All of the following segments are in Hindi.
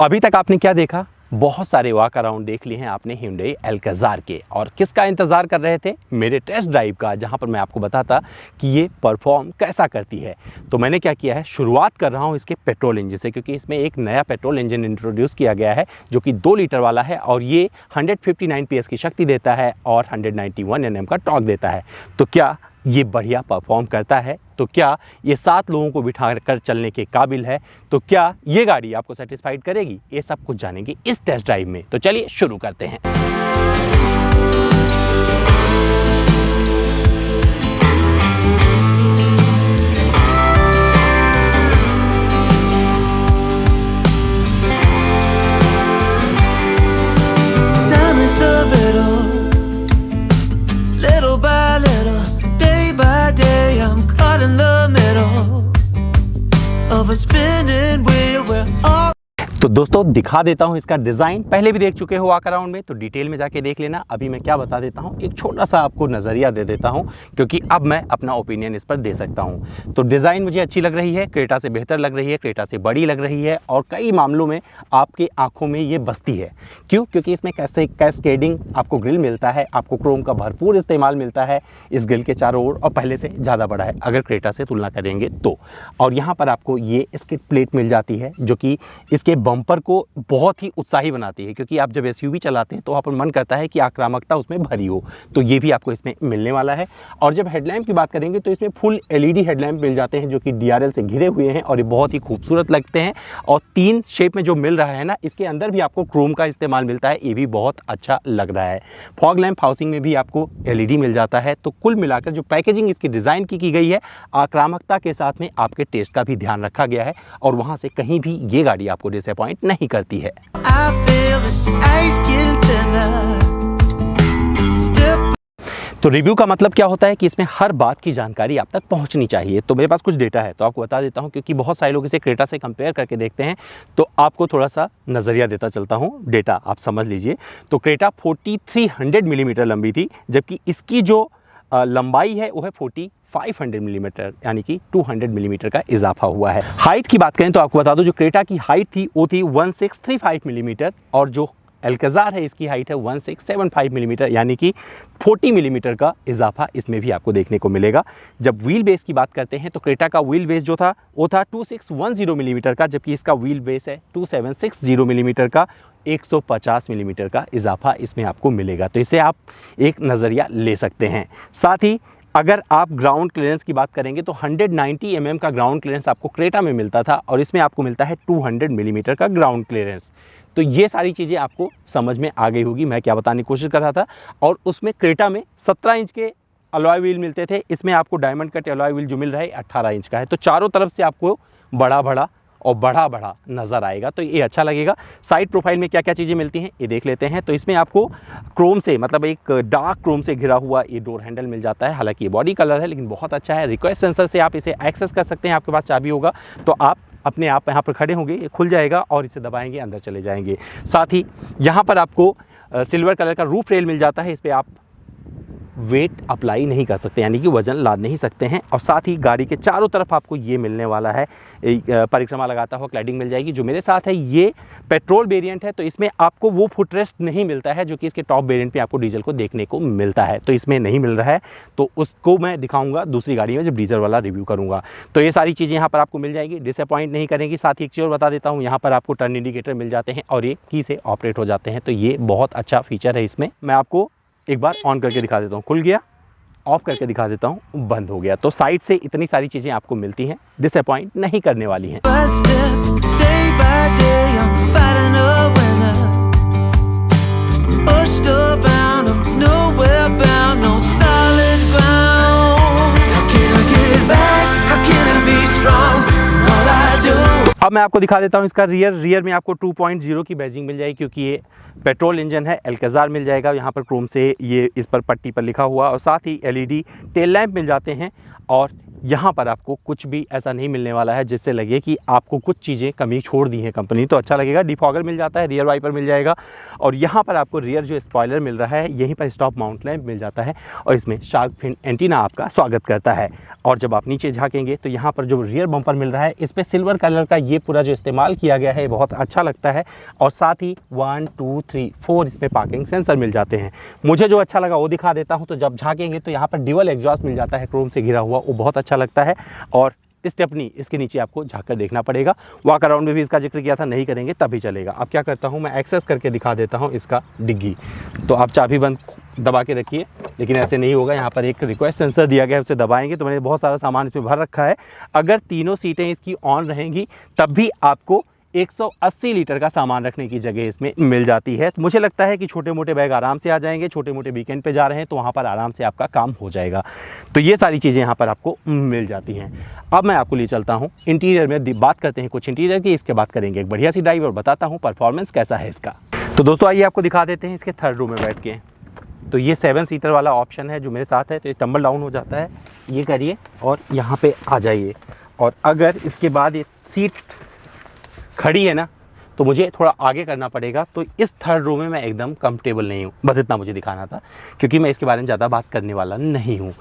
अभी तक आपने क्या देखा, बहुत सारे वॉक अराउंड देख लिए हैं आपने Hyundai Alcazar के, और किसका इंतज़ार कर रहे थे, मेरे टेस्ट ड्राइव का, जहां पर मैं आपको बताता कि ये परफॉर्म कैसा करती है। तो मैंने क्या किया है, शुरुआत कर रहा हूं इसके पेट्रोल इंजन से, क्योंकि इसमें एक नया पेट्रोल इंजन इंट्रोड्यूस किया गया है जो कि 2 लीटर वाला है और ये 159 PS की शक्ति देता है और 191 Nm का टॉर्क देता है। तो क्या ये बढ़िया परफॉर्म करता है? तो क्या ये 7 लोगों को बिठा कर चलने के काबिल है? तो क्या ये गाड़ी आपको सेटिस्फाइड करेगी? ये सब कुछ जानेंगे इस टेस्ट ड्राइव में। तो चलिए शुरू करते हैं। तो दोस्तों दिखा देता हूं इसका डिज़ाइन, पहले भी देख चुके हो वॉक अराउंड में, तो डिटेल में जाके देख लेना। अभी मैं क्या बता देता हूं, एक छोटा सा आपको नज़रिया दे देता हूं, क्योंकि अब मैं अपना ओपिनियन इस पर दे सकता हूं। तो डिज़ाइन मुझे अच्छी लग रही है, क्रेटा से बेहतर लग रही है, क्रेटा से बड़ी लग रही है, और कई मामलों में आपके आंखों में ये बसती है। क्यों? क्योंकि इसमें कैस्केडिंग आपको ग्रिल मिलता है, आपको क्रोम का भरपूर इस्तेमाल मिलता है इस ग्रिल के चारों ओर, और पहले से ज़्यादा बड़ा है अगर क्रेटा से तुलना करेंगे तो। और यहाँ पर आपको ये स्किड प्लेट मिल जाती है जो कि इसके बम्पर को बहुत ही उत्साही बनाती है, क्योंकि आप जब एसयूवी चलाते हैं तो आपको मन करता है कि आक्रामकता उसमें भरी हो, तो ये भी आपको इसमें मिलने वाला है। और जब हेडलैम्प की बात करेंगे तो इसमें फुल एलईडी हेडलैम्प मिल जाते हैं जो कि डीआरएल से घिरे हुए हैं और ये बहुत ही खूबसूरत लगते हैं। और 3 शेप में जो मिल रहा है ना, इसके अंदर भी आपको क्रोम का इस्तेमाल मिलता है, ये भी बहुत अच्छा लग रहा है। फॉग लैम्प हाउसिंग में भी आपको एलईडी मिल जाता है। तो कुल मिलाकर जो पैकेजिंग इसकी डिज़ाइन की गई है, आक्रामकता के साथ में आपके टेस्ट का भी ध्यान रखा गया है, और वहाँ से कहीं भी ये गाड़ी आपको डिसअपॉइंट नहीं करती है। तो रिव्यू का मतलब क्या होता है कि इसमें हर बात की जानकारी आप तक पहुंचनी चाहिए। तो मेरे पास कुछ डेटा है तो आपको बता देता हूं, क्योंकि बहुत सारे लोग इसे क्रेटा से कंपेयर करके देखते हैं, तो आपको थोड़ा सा नज़रिया देता चलता हूं, डेटा आप समझ लीजिए। तो क्रेटा 4300 मिलीमीटर लंबी थी, जबकि इसकी जो लंबाई है वो है 4500 मिलीमीटर, यानी कि 200 मिलीमीटर का इजाफा हुआ है। हाइट की बात करें तो आपको बता दो, जो क्रेटा की हाइट थी वो थी 1635 मिलीमीटर, और जो एल्काजार है इसकी हाइट है 1675 मिलीमीटर, यानी कि 40 मिलीमीटर का इजाफा इसमें भी आपको देखने को मिलेगा। जब व्हील बेस की बात करते हैं तो क्रेटा का व्हील बेस जो था वो था 2610 मिलीमीटर का, जबकि इसका व्हील बेस है 2760 मिलीमीटर का। 150 मिलीमीटर का इजाफा इसमें आपको मिलेगा, तो इसे आप एक नज़रिया ले सकते हैं। साथ ही अगर आप ग्राउंड क्लियरेंस की बात करेंगे तो 190 mm का ग्राउंड क्लियरेंस आपको क्रेटा में मिलता था, और इसमें आपको मिलता है 200 मिलीमीटर का ग्राउंड क्लियरेंस। तो ये सारी चीज़ें आपको समझ में आ गई होगी मैं क्या बताने की कोशिश कर रहा था। और उसमें क्रेटा में 17 इंच के अलॉय व्हील मिलते थे, इसमें आपको डायमंड कट अलॉय व्हील जो मिल रहा है 18 इंच का है। तो चारों तरफ से आपको बड़ा और बड़ा नज़र आएगा, तो ये अच्छा लगेगा। साइड प्रोफाइल में क्या क्या चीज़ें मिलती हैं ये देख लेते हैं। तो इसमें आपको क्रोम से, मतलब एक डार्क क्रोम से घिरा हुआ ये डोर हैंडल मिल जाता है। हालांकि ये बॉडी कलर है लेकिन बहुत अच्छा है। रिक्वेस्ट सेंसर से आप इसे एक्सेस कर सकते हैं, आपके पास चाबी होगा तो आप अपने आप यहाँ पर खड़े होंगे, ये खुल जाएगा और इसे दबाएंगे अंदर चले जाएंगे। साथ ही यहाँ पर आपको सिल्वर कलर का रूफ रेल मिल जाता है, इस पर आप वेट अप्लाई नहीं कर सकते, यानी कि वज़न लाद नहीं सकते हैं। और साथ ही गाड़ी के चारों तरफ आपको ये मिलने वाला है, परिक्रमा लगाता हुआ क्लैडिंग मिल जाएगी। जो मेरे साथ है ये पेट्रोल वेरिएंट है, तो इसमें आपको वो फुटरेस्ट नहीं मिलता है जो कि इसके टॉप वेरिएंट पे आपको डीजल को देखने को मिलता है, तो इसमें नहीं मिल रहा है। तो उसको मैं दिखाऊंगा दूसरी गाड़ी में जब डीजल वाला रिव्यू करूंगा। तो ये सारी चीज़ें यहाँ पर आपको मिल जाएगी, डिसअपॉइंट नहीं करेंगी। साथ ही एक चीज़ और बता देता हूँ, यहाँ पर आपको टर्न इंडिकेटर मिल जाते हैं और ये की से ऑपरेट हो जाते हैं, तो ये बहुत अच्छा फीचर है इसमें। मैं आपको एक बार ऑन करके दिखा देता हूँ, खुल गया, ऑफ करके दिखा देता हूँ, बंद हो गया। तो साइड से इतनी सारी चीज़ें आपको मिलती हैं, डिसअपॉइंट नहीं करने वाली हैं। अब मैं आपको दिखा देता हूँ इसका रियर में आपको 2.0 की बैजिंग मिल जाएगी, क्योंकि ये पेट्रोल इंजन है, अल्काज़ार मिल जाएगा यहाँ पर क्रोम से, ये इस पर पट्टी पर लिखा हुआ, और साथ ही LED टेल लैंप मिल जाते हैं। और यहाँ पर आपको कुछ भी ऐसा नहीं मिलने वाला है जिससे लगे कि आपको कुछ चीज़ें कमी छोड़ दी हैं कंपनी, तो अच्छा लगेगा। डिफॉगर मिल जाता है, रियर वाइपर मिल जाएगा, और यहाँ पर आपको रियर जो स्पॉइलर मिल रहा है यहीं पर स्टॉप माउंट लैंप मिल जाता है, और इसमें शार्क फिन एंटीना आपका स्वागत करता है। और जब आप नीचे झाँकेंगे तो यहाँ पर जो रियर बम्पर मिल रहा है इस पर सिल्वर कलर का ये पूरा जो इस्तेमाल किया गया है बहुत अच्छा लगता है। और साथ ही 1 2 3 4 इसमें पार्किंग सेंसर मिल जाते हैं। मुझे जो अच्छा लगा वो दिखा देता हूँ। तो जब झाँकेंगे तो यहाँ पर ड्यूअल एग्जॉस्ट मिल जाता है क्रोम से घिरा हुआ, वो बहुत अच्छा लगता है। और स्टेपनी इसके नीचे आपको झाँक कर देखना पड़ेगा। वॉक अराउंड में भी इसका जिक्र किया था, नहीं करेंगे तभी चलेगा। अब क्या करता हूँ, मैं एक्सेस करके दिखा देता हूँ इसका डिग्गी। तो आप चाबी बंद दबा के रखिए, लेकिन ऐसे नहीं होगा। यहाँ पर एक रिक्वेस्ट सेंसर दिया गया है, उसे दबाएंगे तो मैंने बहुत सारा सामान इसमें भर रखा है। अगर तीनों सीटें इसकी ऑन रहेंगी तब भी आपको 180 लीटर का सामान रखने की जगह इसमें मिल जाती है। तो मुझे लगता है कि छोटे मोटे बैग आराम से आ जाएंगे। छोटे मोटे वीकेंड पे जा रहे हैं तो वहाँ पर आराम से आपका काम हो जाएगा। तो ये सारी चीज़ें यहाँ पर आपको मिल जाती हैं। अब मैं आपको ले चलता हूँ इंटीरियर में, बात करते हैं कुछ इंटीरियर की, इसके बाद करेंगे एक बढ़िया सी ड्राइव और बताता हूँ परफॉर्मेंस कैसा है इसका। तो दोस्तों आइए आपको दिखा देते हैं इसके थर्ड रो में बैठ के। तो ये 7 सीटर वाला ऑप्शन है जो मेरे साथ है। तो ये टम्बल डाउन हो जाता है, ये करिए और यहाँ पे आ जाइए। और अगर इसके बाद ये सीट खड़ी है ना तो मुझे थोड़ा आगे करना पड़ेगा। तो इस थर्ड रो में मैं एकदम कंफर्टेबल नहीं हूँ, बस इतना मुझे दिखाना था, क्योंकि मैं इसके बारे में ज़्यादा बात करने वाला नहीं हूँ।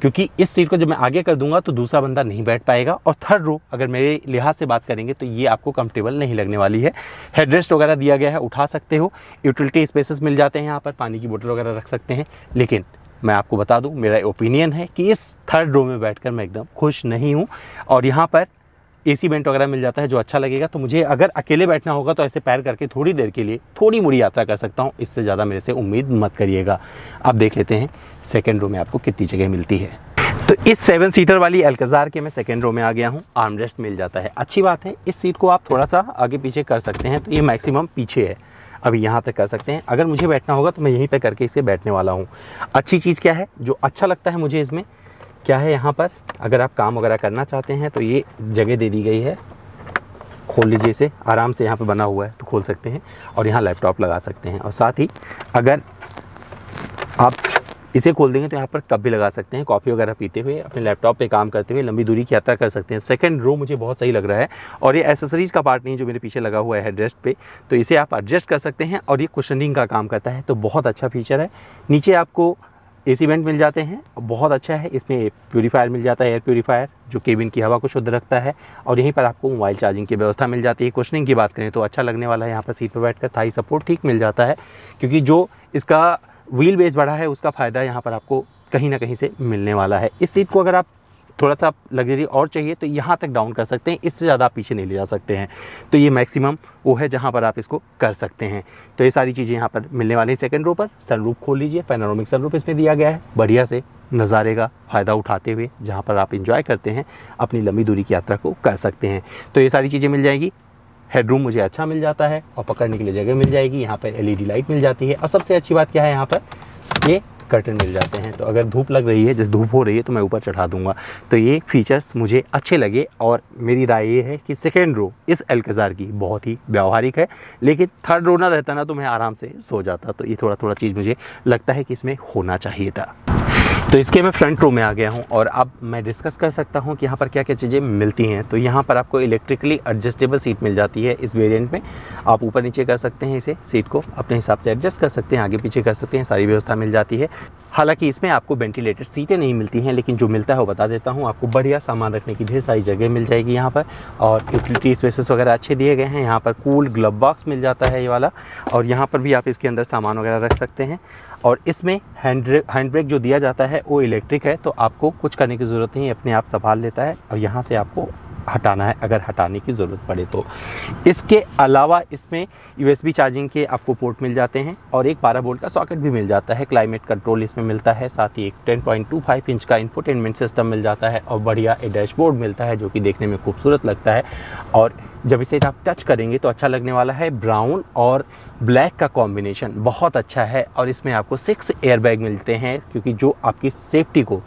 क्योंकि इस सीट को जब मैं आगे कर दूंगा तो दूसरा बंदा नहीं बैठ पाएगा। और थर्ड रो अगर मेरे लिहाज से बात करेंगे तो ये आपको कंफर्टेबल नहीं लगने वाली है। हेडरेस्ट वगैरह दिया गया है, उठा सकते हो। यूटिलिटी स्पेसेस मिल जाते हैं, यहाँ पर पानी की बोतल वगैरह रख सकते हैं। लेकिन मैं आपको बता दूं, मेरा ओपिनियन है कि इस थर्ड रो में बैठकर मैं एकदम खुश नहीं हूँ। और यहाँ पर AC वेंट वगैरह मिल जाता है जो अच्छा लगेगा। तो मुझे अगर अकेले बैठना होगा तो ऐसे पैर करके थोड़ी देर के लिए थोड़ी मोड़ी यात्रा कर सकता हूँ। इससे ज़्यादा मेरे से उम्मीद मत करिएगा। अब देख लेते हैं सेकेंड रो में आपको कितनी जगह मिलती है। तो इस 7 सीटर वाली अल्काज़ार के मैं सेकेंड रो में आ गया हूँ। आर्मरेस्ट मिल जाता है, अच्छी बात है। इस सीट को आप थोड़ा सा आगे पीछे कर सकते हैं, तो ये मैक्सिमम पीछे है, अभी यहाँ तक कर सकते हैं। अगर मुझे बैठना होगा तो मैं यहीं पे करके इसे बैठने वाला हूँ। अच्छी चीज़ क्या है, जो अच्छा लगता है मुझे इसमें क्या है, यहाँ पर अगर आप काम वगैरह करना चाहते हैं तो ये जगह दे दी गई है। खोल लीजिए इसे, आराम से यहाँ पे बना हुआ है तो खोल सकते हैं और यहाँ लैपटॉप लगा सकते हैं। और साथ ही अगर आप इसे खोल देंगे तो यहाँ पर कप भी लगा सकते हैं, कॉफ़ी वगैरह पीते हुए अपने लैपटॉप पे काम करते हुए लंबी दूरी की यात्रा कर सकते हैं। सेकंड रो मुझे बहुत सही लग रहा है। और ये एसेसरीज़ का पार्ट नहीं जो मेरे पीछे लगा हुआ है हेडरेस्ट पे, तो इसे आप एडजस्ट कर सकते हैं और ये कुशनिंग का काम करता है, तो बहुत अच्छा फीचर है। नीचे आपको AC वेंट मिल जाते हैं, बहुत अच्छा है। इसमें प्यूरीफायर मिल जाता है, एयर प्यूरीफायर, जो केबिन की हवा को शुद्ध रखता है। और यहीं पर आपको मोबाइल चार्जिंग की व्यवस्था मिल जाती है। कुशनिंग की बात करें तो अच्छा लगने वाला है। यहाँ पर सीट पर बैठकर थाई सपोर्ट ठीक मिल जाता है, क्योंकि जो इसका व्हील बेस बढ़ा है उसका फ़ायदा यहाँ पर आपको कहीं ना कहीं से मिलने वाला है। इस सीट को अगर आप थोड़ा सा लग्जरी और चाहिए तो यहाँ तक डाउन कर सकते हैं, इससे ज़्यादा आप पीछे नहीं ले जा सकते हैं। तो ये मैक्सिमम वो है जहाँ पर आप इसको कर सकते हैं। तो ये सारी चीज़ें यहाँ पर मिलने वाली हैं सेकंड रो पर। सनरूफ खोल लीजिए, पैनोरामिक सनरूफ इसमें दिया गया है, बढ़िया से नज़ारे का फ़ायदा उठाते हुए जहाँ पर आप इंजॉय करते हैं अपनी लंबी दूरी की यात्रा को कर सकते हैं। तो ये सारी चीज़ें मिल जाएगी। हेडरूम मुझे अच्छा मिल जाता है और पकड़ने के लिए जगह मिल जाएगी। यहाँ पर LED लाइट मिल जाती है। और सबसे अच्छी बात क्या है, यहाँ पर ये कर्टन मिल जाते हैं। तो अगर धूप लग रही है, जैसे धूप हो रही है, तो मैं ऊपर चढ़ा दूंगा। तो ये फीचर्स मुझे अच्छे लगे। और मेरी राय ये है कि सेकेंड रो इस अल्काज़ार की बहुत ही व्यावहारिक है। लेकिन थर्ड रो ना रहता ना तो मैं आराम से सो जाता। तो ये थोड़ा चीज़ मुझे लगता है कि इसमें होना चाहिए था। तो इसके मैं फ्रंट रो में आ गया हूँ और अब मैं डिस्कस कर सकता हूँ कि यहाँ पर क्या क्या चीज़ें मिलती हैं। तो यहाँ पर आपको इलेक्ट्रिकली एडजस्टेबल सीट मिल जाती है। इस वेरिएंट में आप ऊपर नीचे कर सकते हैं, इसे सीट को अपने हिसाब से एडजस्ट कर सकते हैं, आगे पीछे कर सकते हैं, सारी व्यवस्था मिल जाती है। हालांकि इसमें आपको वेंटिलेटेड सीटें नहीं मिलती हैं, लेकिन जो मिलता है वो बता देता हूँ। आपको बढ़िया सामान रखने की ढेर सारी जगह मिल जाएगी यहाँ पर। और यूटिलिटी स्पेसेस वगैरह अच्छे दिए गए हैं। यहाँ पर कूल ग्लव बॉक्स मिल जाता है ये वाला, और यहाँ पर भी आप इसके अंदर सामान वगैरह रख सकते हैं। और इसमें हैंड ब्रेक जो दिया जाता है वो इलेक्ट्रिक है, तो आपको कुछ करने की ज़रूरत नहीं, अपने आप संभाल लेता है। और यहाँ से आपको हटाना है अगर हटाने की ज़रूरत पड़े तो। इसके अलावा इसमें USB चार्जिंग के आपको पोर्ट मिल जाते हैं और एक 12 वोल्ट का सॉकेट भी मिल जाता है। क्लाइमेट कंट्रोल इसमें मिलता है, साथ ही एक 10.25 इंच का इंफोटेनमेंट सिस्टम मिल जाता है और बढ़िया एक डैशबोर्ड मिलता है जो कि देखने में खूबसूरत लगता है। और जब इसे आप टच करेंगे तो अच्छा लगने वाला है। ब्राउन और ब्लैक का कॉम्बिनेशन बहुत अच्छा है। और इसमें आपको 6 एयरबैग मिलते हैं, क्योंकि जो आपकी सेफ्टी को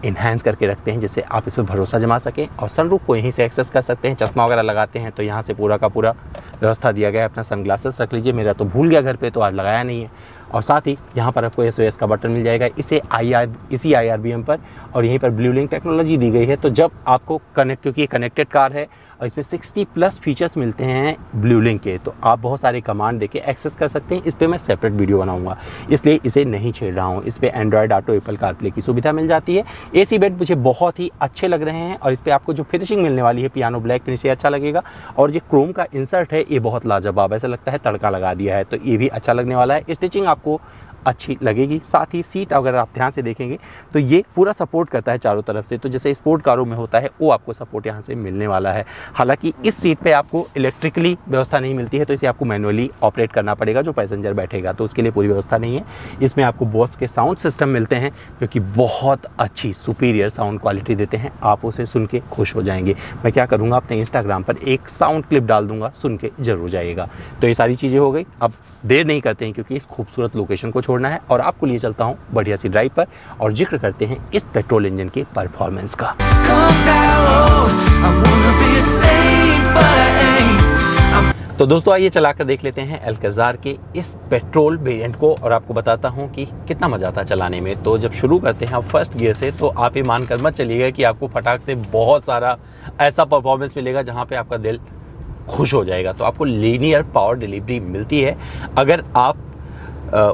इन्हांस करके रखते हैं, जिससे आप इस पर भरोसा जमा सकें। और सनरूफ को यहीं से एक्सेस कर सकते हैं। चश्मा वगैरह लगाते हैं तो यहाँ से पूरा का पूरा व्यवस्था दिया गया है। अपना सनग्लासेस रख लीजिए, मेरा तो भूल गया घर पे तो आज लगाया नहीं है। और साथ ही यहाँ पर आपको SOS का बटन मिल जाएगा इसी IRBM पर, और यहीं पर ब्लू लिंक टेक्नोलॉजी दी गई है। तो जब आपको क्योंकि ये कनेक्टेड कार है और इसमें 60+ फीचर्स मिलते हैं ब्लू लिंक के, तो आप बहुत सारे कमांड देके एक्सेस कर सकते हैं। इस पर मैं सेपरेट वीडियो बनाऊंगा, इसलिए इसे नहीं छेड़ रहा हूँ। इस पर एंड्रॉयड ऑटो, एप्पल कारप्ले की सुविधा मिल जाती है। AC बेड मुझे बहुत ही अच्छे लग रहे हैं, और इस पर आपको जो फिनिशिंग मिलने वाली है पियानो ब्लैक फिनिश, अच्छा लगेगा। और ये क्रोम का इंसर्ट है, ये बहुत लाजवाब, ऐसा लगता है तड़का लगा दिया है, तो ये भी अच्छा लगने वाला है। स्टिचिंग आपको अच्छी लगेगी। साथ ही सीट अगर आप ध्यान से देखेंगे तो ये पूरा सपोर्ट करता है चारों तरफ से, तो जैसे स्पोर्ट कारों में होता है वो आपको सपोर्ट यहाँ से मिलने वाला है। हालांकि इस सीट पे आपको इलेक्ट्रिकली व्यवस्था नहीं मिलती है, तो इसे आपको मैनुअली ऑपरेट करना पड़ेगा जो पैसेंजर बैठेगा, तो उसके लिए पूरी व्यवस्था नहीं है। इसमें आपको बॉस के साउंड सिस्टम मिलते हैं जो कि बहुत अच्छी सुपीरियर साउंड क्वालिटी देते हैं, आप उसे सुन के खुश हो जाएंगे। मैं क्या करूँगा, अपने इंस्टाग्राम पर एक साउंड क्लिप डाल दूंगा, सुन के जरूर जाइएगा। तो ये सारी चीज़ें हो गई, अब देर नहीं करते हैं क्योंकि इस खूबसूरत लोकेशन को छोड़ना है, और आपको लिए चलता हूँ बढ़िया सी ड्राइव पर, और जिक्र करते हैं इस पेट्रोल इंजन के परफॉर्मेंस का। तो दोस्तों आइए चलाकर देख लेते हैं अल्काज़ार के इस पेट्रोल वेरिएंट को, और आपको बताता हूं कि कितना मज़ा आता है चलाने में। तो जब शुरू करते हैं आप फर्स्ट गियर से, तो आप ये मानकर मत चलिएगा कि आपको फटाक से बहुत सारा ऐसा परफॉर्मेंस मिलेगा जहां पे आपका दिल खुश हो जाएगा। तो आपको लीनियर पावर डिलीवरी मिलती है। अगर आप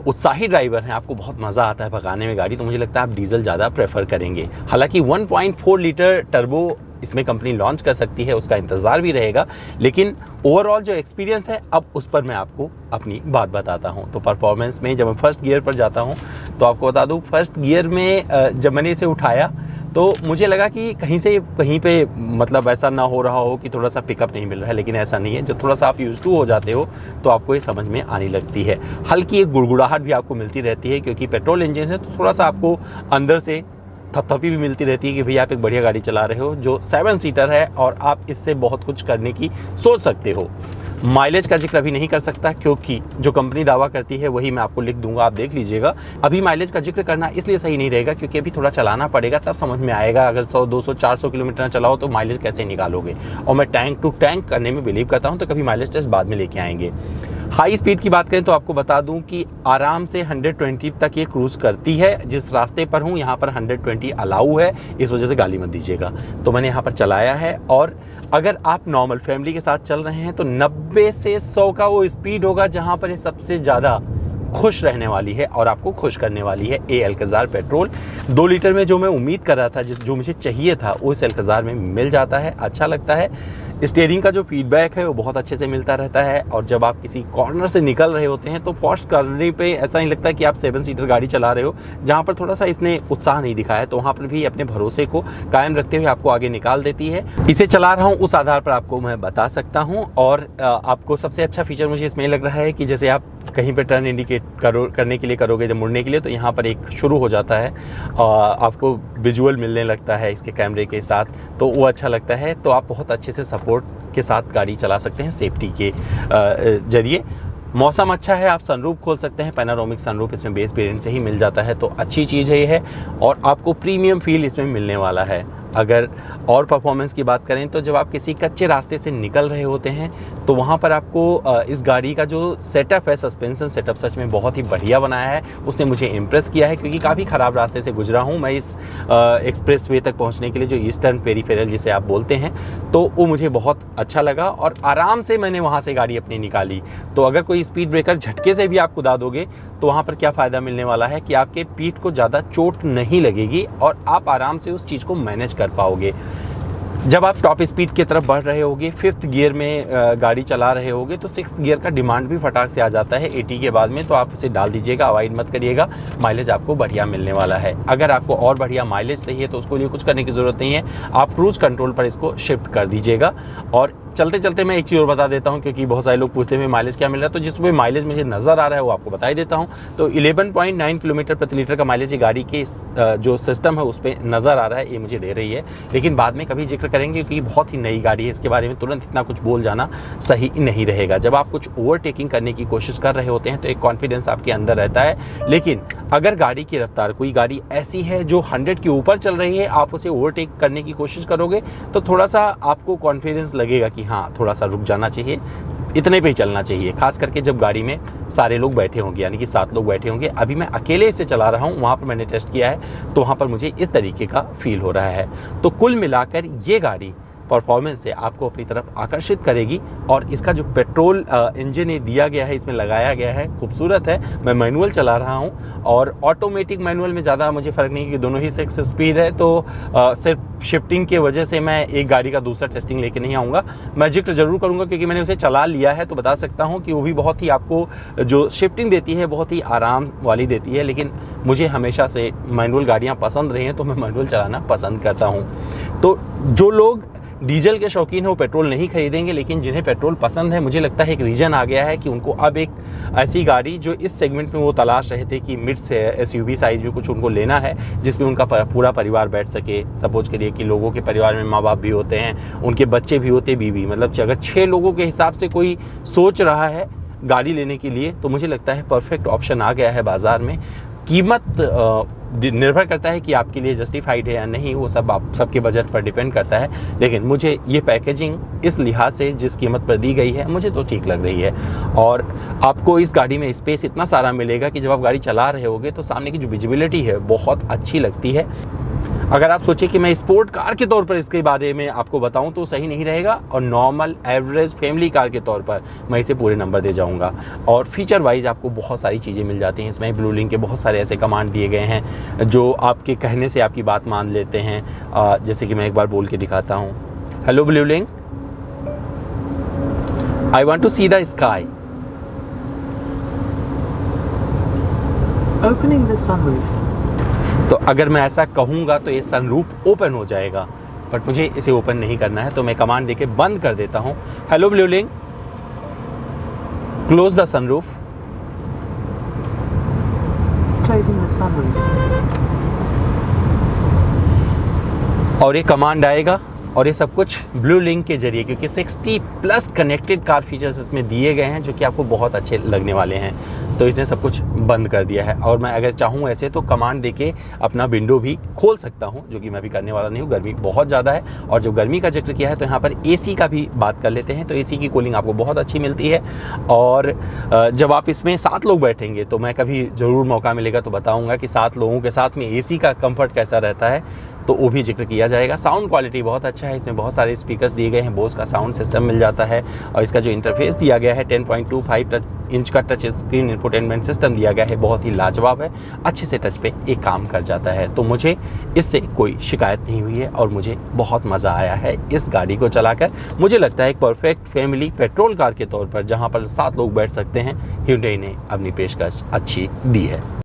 उत्साही ड्राइवर हैं, आपको बहुत मज़ा आता है भगाने में गाड़ी, तो मुझे लगता है आप डीजल ज़्यादा प्रेफर करेंगे। हालांकि 1.4 लीटर टर्बो इसमें कंपनी लॉन्च कर सकती है, उसका इंतज़ार भी रहेगा, लेकिन ओवरऑल जो एक्सपीरियंस है अब उस पर मैं आपको अपनी बात बताता हूं। तो परफॉर्मेंस में जब मैं फर्स्ट गियर पर जाता हूं, तो आपको बता दूं फर्स्ट गियर में जब मैंने इसे उठाया तो मुझे लगा कि कहीं पे मतलब ऐसा ना हो रहा हो कि थोड़ा सा पिकअप नहीं मिल रहा है, लेकिन ऐसा नहीं है। जब थोड़ा सा आप यूज टू हो जाते हो तो आपको ये समझ में आने लगती है। हल्की एक गुड़गुड़ाहट भी आपको मिलती रहती है, क्योंकि पेट्रोल इंजन है तो थोड़ा सा आपको अंदर से थपथपी भी मिलती रहती है कि भैया आप एक बढ़िया गाड़ी चला रहे हो जो 7 सीटर है, और आप इससे बहुत कुछ करने की सोच सकते हो। माइलेज का जिक्र अभी नहीं कर सकता, क्योंकि जो कंपनी दावा करती है वही मैं आपको लिख दूंगा, आप देख लीजिएगा। अभी माइलेज का जिक्र करना इसलिए सही नहीं रहेगा क्योंकि अभी थोड़ा चलाना पड़ेगा, तब समझ में आएगा। अगर 100, 200, 400 किलोमीटर चलाओ तो माइलेज कैसे निकालोगे, और मैं टैंक टू टैंक करने में बिलीव करता हूँ, तो कभी माइलेज टेस्ट बाद में लेके आएंगे। हाई स्पीड की बात करें तो आपको बता दूं कि आराम से 120 तक ये क्रूज़ करती है। जिस रास्ते पर हूँ यहाँ पर 120 अलाउ है, इस वजह से गाली मत दीजिएगा। तो मैंने यहाँ पर चलाया है, और अगर आप नॉर्मल फैमिली के साथ चल रहे हैं तो 90 से 100 का वो स्पीड होगा जहाँ पर ये सबसे ज़्यादा खुश रहने वाली है और आपको खुश करने वाली है। ये अल्काज़ार पेट्रोल 2 लीटर में जो मैं उम्मीद कर रहा था, जो मुझे चाहिए था, वो इस अल्काज़ार में मिल जाता है। अच्छा लगता है। स्टीयरिंग का जो फीडबैक है वो बहुत अच्छे से मिलता रहता है, और जब आप किसी कॉर्नर से निकल रहे होते हैं तो पॉस्ट करने पे ऐसा नहीं लगता कि आप 7 सीटर गाड़ी चला रहे हो। जहाँ पर थोड़ा सा इसने उत्साह नहीं दिखाया, तो वहाँ पर भी अपने भरोसे को कायम रखते हुए आपको आगे निकाल देती है। इसे चला रहा हूँ उस आधार पर आपको मैं बता सकता हूँ। और आपको सबसे अच्छा फीचर मुझे इसमें लग रहा है कि जैसे आप कहीं पर टर्न इंडिकेट करने के लिए करोगे, जब मुड़ने के लिए, तो यहाँ पर एक शुरू हो जाता है, आपको विजुअल मिलने लगता है इसके कैमरे के साथ, तो वो अच्छा लगता है। तो आप बहुत अच्छे से सपोर्ट के साथ गाड़ी चला सकते हैं सेफ्टी के जरिए। मौसम अच्छा है, आप सनरूफ खोल सकते हैं, पैनारोमिक सनरूफ इसमें बेस वेरिएंट से ही मिल जाता है, तो अच्छी चीज़ है ये है, और आपको प्रीमियम फील इसमें मिलने वाला है। अगर और परफॉर्मेंस की बात करें तो जब आप किसी कच्चे रास्ते से निकल रहे होते हैं तो वहाँ पर आपको इस गाड़ी का जो सेटअप है, सस्पेंशन सेटअप सच में बहुत ही बढ़िया बनाया है। उसने मुझे इम्प्रेस किया है, क्योंकि काफ़ी ख़राब रास्ते से गुजरा हूँ मैं इस एक्सप्रेस वे तक पहुँचने के लिए, जो ईस्टर्न पेरीफेरल जिसे आप बोलते हैं, तो वो मुझे बहुत अच्छा लगा, और आराम से मैंने वहाँ से गाड़ी अपनी निकाली। तो अगर कोई स्पीड ब्रेकर झटके से भी आप कुदा दोगे तो वहाँ पर क्या फ़ायदा मिलने वाला है कि आपके पीठ को ज़्यादा चोट नहीं लगेगी, और आप आराम से उस चीज़ को मैनेज कर पाओगे। जब आप टॉप स्पीड की तरफ बढ़ रहे होगे, 5th गियर में गाड़ी चला रहे होगे, तो 6th गियर का डिमांड भी फटाक से आ जाता है 80 के बाद में, तो आप उसे डाल दीजिएगा, अवॉइड मत करिएगा। माइलेज आपको बढ़िया मिलने वाला है। अगर आपको और बढ़िया माइलेज चाहिए तो उसके लिए कुछ करने की ज़रूरत नहीं है, आप क्रूज कंट्रोल पर इसको शिफ्ट कर दीजिएगा। और चलते चलते मैं एक चीज़ और बता देता हूं, क्योंकि बहुत सारे लोग पूछते हैं माइलेज क्या मिल रहा है, तो जिस पे माइलेज मुझे नज़र आ रहा है वो आपको बता ही देता हूं। तो 11.9 किलोमीटर प्रति लीटर का माइलेज ये गाड़ी के जो सिस्टम है उस पर नज़र आ रहा है, ये मुझे दे रही है। लेकिन बाद में कभी जिक्र करेंगे, क्योंकि बहुत ही नई गाड़ी है, इसके बारे में तुरंत इतना कुछ बोल जाना सही नहीं रहेगा। जब आप कुछ ओवरटेकिंग करने की कोशिश कर रहे होते हैं तो एक कॉन्फिडेंस आपके अंदर रहता है, लेकिन अगर गाड़ी की रफ्तार, कोई गाड़ी ऐसी है जो 100 के ऊपर चल रही है, आप उसे ओवरटेक करने की कोशिश करोगे तो थोड़ा सा आपको कॉन्फिडेंस लगेगा कि हाँ थोड़ा सा रुक जाना चाहिए। इतने पे ही चलना चाहिए, खास करके जब गाड़ी में सारे लोग बैठे होंगे, यानी कि 7 लोग बैठे होंगे। अभी मैं अकेले इसे चला रहा हूँ, वहाँ पर मैंने टेस्ट किया है तो वहाँ पर मुझे इस तरीके का फील हो रहा है। तो कुल मिलाकर ये गाड़ी परफॉर्मेंस से आपको अपनी तरफ आकर्षित करेगी। और इसका जो पेट्रोल इंजन ये दिया गया है, इसमें लगाया गया है, खूबसूरत है। मैं मैनुअल चला रहा हूँ और ऑटोमेटिक मैनुअल में ज़्यादा मुझे फ़र्क नहीं कि दोनों ही 6 स्पीड है। तो सिर्फ शिफ्टिंग की वजह से मैं एक गाड़ी का दूसरा टेस्टिंग लेके नहीं आऊँगा। मैं जिक्र ज़रूर करूँगा क्योंकि मैंने उसे चला लिया है, तो बता सकता हूँ कि वो भी बहुत ही आपको जो शिफ्टिंग देती है बहुत ही आराम वाली देती है। लेकिन मुझे हमेशा से मैनुअल गाड़ियाँ पसंद रही हैं तो मैं मैनुअल चलाना पसंद करता हूँ। तो जो लोग डीजल के शौकीन है वो पेट्रोल नहीं खरीदेंगे, लेकिन जिन्हें पेट्रोल पसंद है, मुझे लगता है एक रीज़न आ गया है कि उनको अब एक ऐसी गाड़ी जो इस सेगमेंट में वो तलाश रहे थे कि मिड से एसयूवी साइज़ में कुछ उनको लेना है जिसमें उनका पूरा परिवार बैठ सके। सपोज करिए कि लोगों के परिवार में माँ बाप भी होते हैं, उनके बच्चे भी होते, बीवी, मतलब अगर 6 लोगों के हिसाब से कोई सोच रहा है गाड़ी लेने के लिए तो मुझे लगता है परफेक्ट ऑप्शन आ गया है बाज़ार में। कीमत निर्भर करता है कि आपके लिए जस्टिफाइड है या नहीं, वो सब आप सबके बजट पर डिपेंड करता है। लेकिन मुझे ये पैकेजिंग इस लिहाज से जिस कीमत पर दी गई है मुझे तो ठीक लग रही है। और आपको इस गाड़ी में स्पेस इतना सारा मिलेगा कि जब आप गाड़ी चला रहे होगे तो सामने की जो विजिबिलिटी है बहुत अच्छी लगती है। अगर आप सोचें कि मैं स्पोर्ट कार के तौर पर इसके बारे में आपको बताऊं तो सही नहीं रहेगा, और नॉर्मल एवरेज फैमिली कार के तौर पर मैं इसे पूरे नंबर दे जाऊंगा। और फीचर वाइज आपको बहुत सारी चीज़ें मिल जाती हैं इसमें। ब्लू लिंक के बहुत सारे ऐसे कमांड दिए गए हैं जो आपके कहने से आपकी बात मान लेते हैं। जैसे कि मैं एक बार बोल के दिखाता हूँ, hello Blue Link, I want to see the sky. Opening the sunroof. तो अगर मैं ऐसा कहूँगा तो ये सनरूफ ओपन हो जाएगा, बट मुझे इसे ओपन नहीं करना है तो मैं कमांड देके बंद कर देता हूँ। Hello Blue link, close the sunroof. Closing the sunroof. और ये कमांड आएगा और ये सब कुछ ब्लू लिंक के जरिए, क्योंकि 60+ कनेक्टेड कार फीचर्स इसमें दिए गए हैं जो कि आपको बहुत अच्छे लगने वाले हैं। तो इसने सब कुछ बंद कर दिया है। और मैं अगर चाहूँ ऐसे तो कमांड देके अपना विंडो भी खोल सकता हूँ, जो कि मैं भी करने वाला नहीं हूँ, गर्मी बहुत ज़्यादा है। और जब गर्मी का जिक्र किया है तो यहाँ पर एसी का भी बात कर लेते हैं। तो एसी की कूलिंग आपको बहुत अच्छी मिलती है। और जब आप इसमें 7 लोग बैठेंगे तो मैं कभी ज़रूर मौका मिलेगा तो बताऊँगा कि 7 लोगों के साथ में एसी का कम्फर्ट कैसा रहता है, तो वो भी जिक्र किया जाएगा। साउंड क्वालिटी बहुत अच्छा है, इसमें बहुत सारे स्पीकर्स दिए गए हैं, बोस का साउंड सिस्टम मिल जाता है। और इसका जो इंटरफेस दिया गया है 10.25 इंच का टच स्क्रीन इंफोटेनमेंट सिस्टम दिया गया है, बहुत ही लाजवाब है, अच्छे से टच पे एक काम कर जाता है। तो मुझे इससे कोई शिकायत नहीं हुई है और मुझे बहुत मज़ा आया है इस गाड़ी को चलाकर। मुझे लगता है एक परफेक्ट फैमिली पेट्रोल कार के तौर पर जहाँ पर 7 लोग बैठ सकते हैं, Hyundai ने अपनी पेशकश अच्छी दी है।